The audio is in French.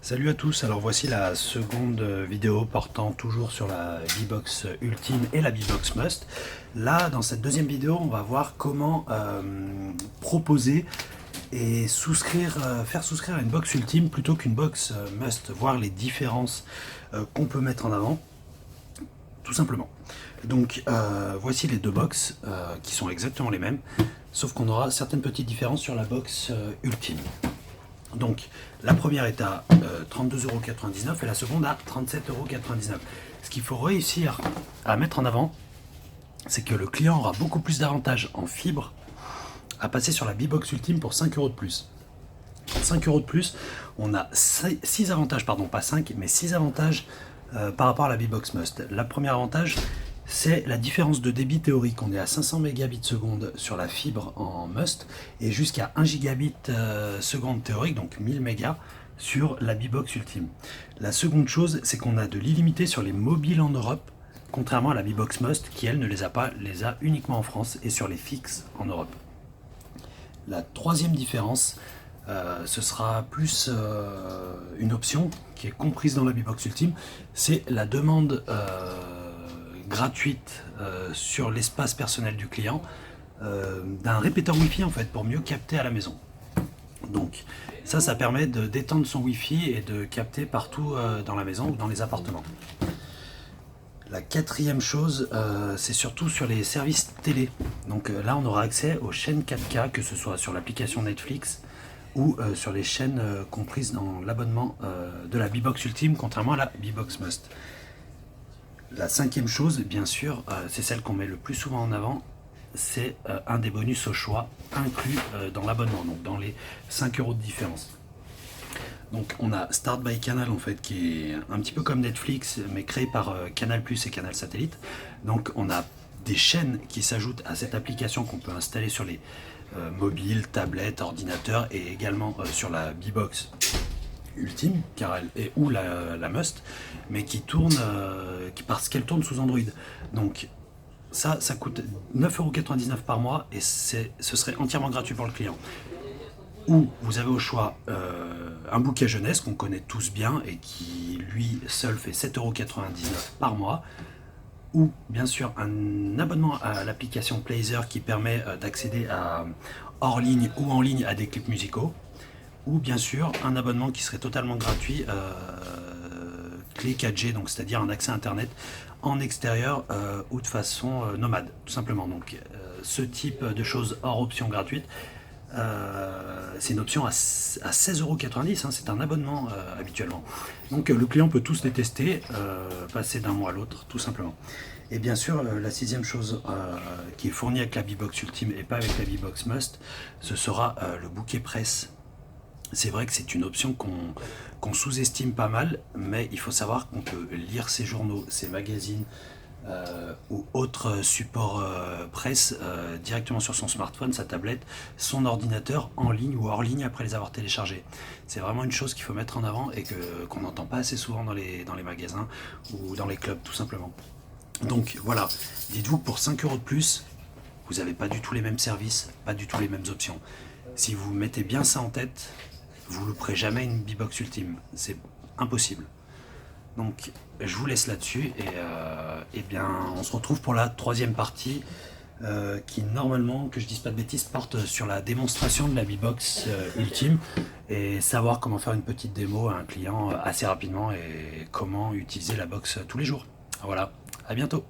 Salut à tous, alors voici la seconde vidéo portant toujours sur la V-Box Ultime et la V-Box Must. Là, dans cette deuxième vidéo, on va voir comment proposer et faire souscrire à une box Ultime plutôt qu'une box Must, voir les différences qu'on peut mettre en avant, tout simplement. Donc voici les deux box qui sont exactement les mêmes, sauf qu'on aura certaines petites différences sur la box Ultime. Donc la première est à 32,99 € et la seconde à 37,99 €. Ce qu'il faut réussir à mettre en avant, c'est que le client aura beaucoup plus d'avantages en fibre à passer sur la B-Box Ultime pour 5 € de plus. 5 € de plus, on a 6 avantages, pardon, pas 5, mais 6 avantages par rapport à la B-Box Must. Le premier avantage, c'est la différence de débit théorique. On est à 500 mégabits seconde sur la fibre en Must et jusqu'à 1 gigabit seconde théorique, donc 1000 mégas sur la B-Box Ultime. La seconde chose, c'est qu'on a de l'illimité sur les mobiles en Europe, contrairement à la B-Box Must qui, elle, ne les a pas, les a uniquement en France et sur les fixes en Europe. La troisième différence, ce sera plus une option qui est comprise dans la B-Box Ultime, c'est la demande gratuite sur l'espace personnel du client d'un répéteur Wi-Fi en fait pour mieux capter à la maison. Donc ça permet de d'étendre son Wi-Fi et de capter partout dans la maison ou dans les appartements. La quatrième chose, c'est surtout sur les services télé. Donc là, on aura accès aux chaînes 4K, que ce soit sur l'application Netflix ou sur les chaînes comprises dans l'abonnement de la B-Box Ultime, contrairement à la B-Box Must. La cinquième chose, bien sûr, c'est celle qu'on met le plus souvent en avant, c'est un des bonus au choix inclus dans l'abonnement, donc dans les 5 € de différence. Donc on a Start by Canal en fait qui est un petit peu comme Netflix mais créé par Canal Plus et Canal Satellite. Donc on a des chaînes qui s'ajoutent à cette application qu'on peut installer sur les mobiles, tablettes, ordinateurs et également sur la B-Box Ultime car elle est ou la Must, mais qui tourne parce qu'elle tourne sous Android. Donc ça coûte 9,99 € par mois et ce serait entièrement gratuit pour le client. Ou vous avez au choix un bouquet jeunesse qu'on connaît tous bien et qui lui seul fait 7,99 € par mois, ou bien sûr un abonnement à l'application Player qui permet d'accéder à hors ligne ou en ligne à des clips musicaux, ou bien sûr un abonnement qui serait totalement gratuit, clé 4G, donc c'est-à-dire un accès internet en extérieur ou de façon nomade, tout simplement. Donc ce type de choses hors option gratuite, c'est une option à 16,90 €, hein, c'est un abonnement habituellement. Donc le client peut tous les tester, passer d'un mois à l'autre, tout simplement. Et bien sûr, la sixième chose qui est fournie avec la B-Box Ultime et pas avec la B-Box Must, ce sera le bouquet presse. C'est vrai que c'est une option qu'on sous-estime pas mal, mais il faut savoir qu'on peut lire ses journaux, ses magazines ou autres supports presse directement sur son smartphone, sa tablette, son ordinateur en ligne ou hors ligne après les avoir téléchargés. C'est vraiment une chose qu'il faut mettre en avant et qu'on n'entend pas assez souvent dans les magasins ou dans les clubs tout simplement. Donc voilà, dites-vous que pour 5 € de plus, vous n'avez pas du tout les mêmes services, pas du tout les mêmes options. Si vous mettez bien ça en tête, vous ne louperez jamais une B-Box Ultime, c'est impossible. Donc je vous laisse là-dessus et bien on se retrouve pour la troisième partie qui normalement, que je dise pas de bêtises, porte sur la démonstration de la B-Box Ultime et savoir comment faire une petite démo à un client assez rapidement et comment utiliser la box tous les jours. Voilà, à bientôt.